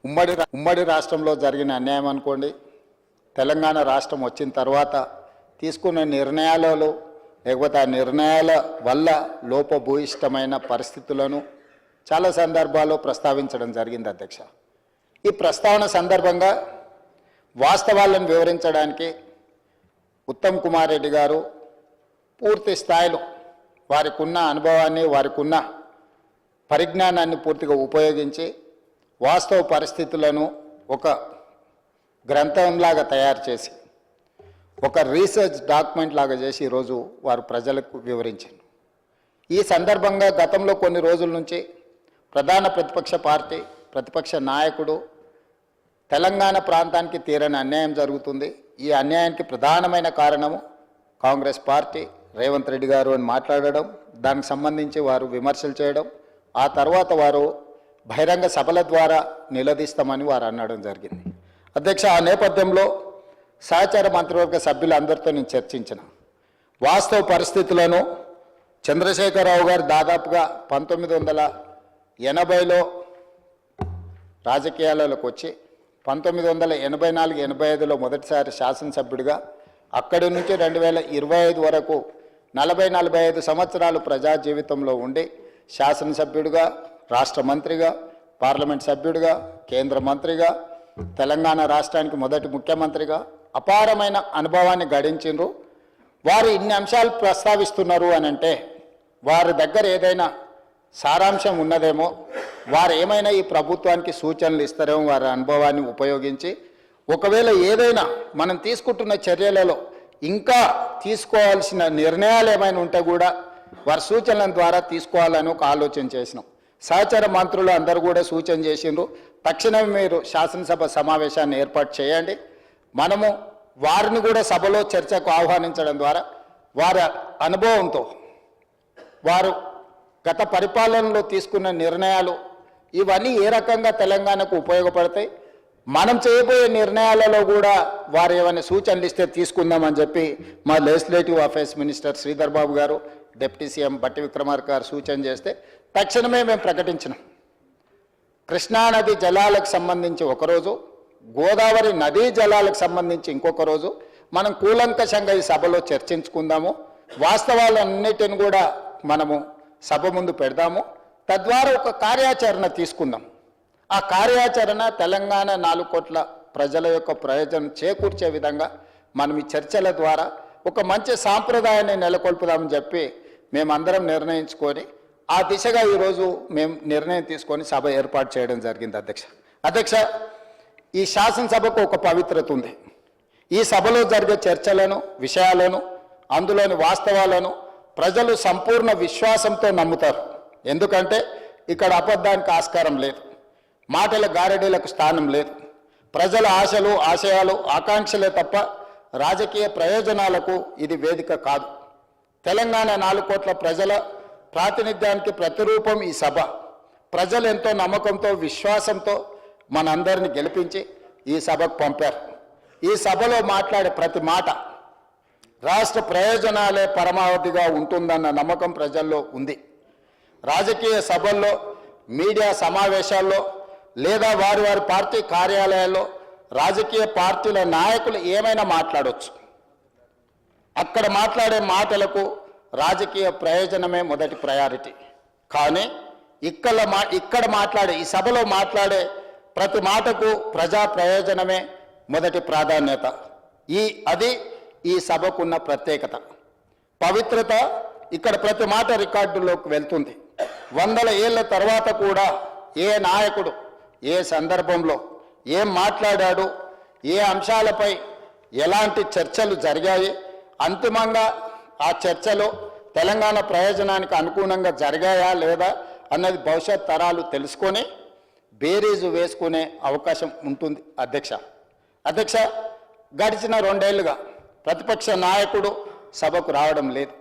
ఉమ్మడి రాష్ట్రంలో జరిగిన అన్యాయం అనుకోండి, తెలంగాణ రాష్ట్రం వచ్చిన తర్వాత తీసుకున్న నిర్ణయాలలో లేకపోతే ఆ నిర్ణయాల వల్ల లోపభూయిష్టమైన పరిస్థితులను చాలా సందర్భాల్లో ప్రస్తావించడం జరిగింది అధ్యక్ష. ఈ ప్రస్తావన సందర్భంగా వాస్తవాలను వివరించడానికి ఉత్తమ్ కుమార్ రెడ్డి గారు పూర్తి స్థాయిలో వారికి ఉన్న అనుభవాన్ని, వారికి ఉన్న పరిజ్ఞానాన్ని పూర్తిగా ఉపయోగించి వాస్తవ పరిస్థితులను ఒక గ్రంథంలాగా తయారు చేసి ఒక రీసెర్చ్ డాక్యుమెంట్ లాగా చేసి ఈరోజు వారు ప్రజలకు వివరించారు. ఈ సందర్భంగా గతంలో కొన్ని రోజుల నుంచి ప్రధాన ప్రతిపక్ష పార్టీ ప్రతిపక్ష నాయకుడు తెలంగాణ ప్రాంతానికి తీరని అన్యాయం జరుగుతుంది, ఈ అన్యాయానికి ప్రధానమైన కారణము కాంగ్రెస్ పార్టీ, రేవంత్ రెడ్డి గారు అని మాట్లాడడం, దానికి సంబంధించి వారు విమర్శలు చేయడం, ఆ తర్వాత వారు బహిరంగ సభల ద్వారా నిలదీస్తామని వారు అనడం జరిగింది. అధ్యక్ష, ఆ నేపథ్యంలో సహచార మంత్రివర్గ సభ్యులందరితో నేను చర్చించిన వాస్తవ పరిస్థితులను చంద్రశేఖరరావు గారు దాదాపుగా 1980లో రాజకీయాలలోకి వచ్చి 1984-85లో మొదటిసారి శాసనసభ్యుడిగా, అక్కడి నుంచి 2025 వరకు 40-45 సంవత్సరాలు ప్రజా జీవితంలో ఉండి శాసనసభ్యుడిగా, రాష్ట్ర మంత్రిగా, పార్లమెంట్ సభ్యుడిగా, కేంద్ర మంత్రిగా, తెలంగాణ రాష్ట్రానికి మొదటి ముఖ్యమంత్రిగా అపారమైన అనుభవాన్ని గడించిండ్రు. వారు ఇన్ని అంశాలు ప్రస్తావిస్తున్నారు అని అంటే వారి దగ్గర ఏదైనా సారాంశం ఉన్నదేమో, వారు ఏమైనా ఈ ప్రభుత్వానికి సూచనలు ఇస్తారేమో వారి అనుభవాన్ని ఉపయోగించి. ఒకవేళ ఏదైనా మనం తీసుకుంటున్న చర్యలలో ఇంకా తీసుకోవాల్సిన నిర్ణయాలు ఏమైనా ఉంటే కూడా వారి సూచనల ద్వారా తీసుకోవాలని ఒక ఆలోచన చేసినాం. సహచర మంత్రులు అందరూ కూడా సూచన చేసిండ్రు, తక్షణమే మీరు శాసనసభ సమావేశాన్ని ఏర్పాటు చేయండి, మనము వారిని కూడా సభలో చర్చకు ఆహ్వానించడం ద్వారా వారి అనుభవంతో వారు గత పరిపాలనలో తీసుకున్న నిర్ణయాలు ఇవన్నీ ఏ రకంగా తెలంగాణకు ఉపయోగపడతాయి, మనం చేయబోయే నిర్ణయాలలో కూడా వారు ఏమైనా సూచనలు ఇస్తే తీసుకుందామని చెప్పి మా legislative affairs minister Sridhar Babu గారు, డిప్యూటీ సీఎం బట్టి విక్రమార్క గారు సూచన చేస్తే తక్షణమే మేము ప్రకటించినాం. కృష్ణానది జలాలకు సంబంధించి ఒకరోజు, గోదావరి నదీ జలాలకు సంబంధించి ఇంకొక రోజు మనం కూలంకషంగా ఈ సభలో చర్చించుకుందాము, వాస్తవాలన్నిటిని కూడా మనము సభ ముందు పెడదాము, తద్వారా ఒక కార్యాచరణ తీసుకుందాం. ఆ కార్యాచరణ తెలంగాణ 4 కోట్ల ప్రజల యొక్క ప్రయోజనం చేకూర్చే విధంగా మనం ఈ చర్చల ద్వారా ఒక మంచి సాంప్రదాయాన్ని నెలకొల్పుదామని చెప్పి మేమందరం నిర్ణయించుకొని ఆ దిశగా ఈరోజు మేము నిర్ణయం తీసుకొని సభ ఏర్పాటు చేయడం జరిగింది. అధ్యక్ష, ఈ శాసనసభకు ఒక పవిత్రత ఉంది. ఈ సభలో జరిగే చర్చలను, విషయాలను, అందులోని వాస్తవాలను ప్రజలు సంపూర్ణ విశ్వాసంతో నమ్ముతారు. ఎందుకంటే ఇక్కడ అబద్ధానికి ఆస్కారం లేదు, మాటల గారడీలకు స్థానం లేదు. ప్రజల ఆశలు, ఆశయాలు, ఆకాంక్షలే తప్ప రాజకీయ ప్రయోజనాలకు ఇది వేదిక కాదు. తెలంగాణ 4 కోట్ల ప్రజల ప్రాతినిధ్యానికి ప్రతిరూపం ఈ సభ. ప్రజలు ఎంతో నమ్మకంతో, విశ్వాసంతో మనందరిని గెలిపించి ఈ సభకు పంపారు. ఈ సభలో మాట్లాడే ప్రతి మాట రాష్ట్ర ప్రయోజనాలే పరమావధిగా ఉంటుందన్న నమ్మకం ప్రజల్లో ఉంది. రాజకీయ సభల్లో, మీడియా సమావేశాల్లో లేదా వారి వారి పార్టీ కార్యాలయాల్లో రాజకీయ పార్టీల నాయకులు ఏమైనా మాట్లాడవచ్చు. అక్కడ మాట్లాడే మాటలకు రాజకీయ ప్రయోజనమే మొదటి ప్రయారిటీ. కానీ ఇక్కడ మాట్లాడే, ఈ సభలో మాట్లాడే ప్రతి మాటకు ప్రజా ప్రయోజనమే మొదటి ప్రాధాన్యత. అది ఈ సభకున్న ప్రత్యేకత, పవిత్రత. ఇక్కడ ప్రతి మాట రికార్డులోకి వెళ్తుంది. 100 ఏళ్ల తర్వాత కూడా ఏ నాయకుడు ఏ సందర్భంలో ఏం మాట్లాడాడు, ఏ అంశాలపై ఎలాంటి చర్చలు జరిగాయి, అంతిమంగా ఆ చర్చలు తెలంగాణ ప్రయోజనానికి అనుగుణంగా జరిగాయా లేదా అన్నది భవిష్యత్ తరాలు తెలుసుకొని బేరీజు వేసుకునే అవకాశం ఉంటుంది. అధ్యక్ష, గడిచిన 2 ఏళ్లుగా ప్రతిపక్ష నాయకుడు సభకు రావడం లేదు.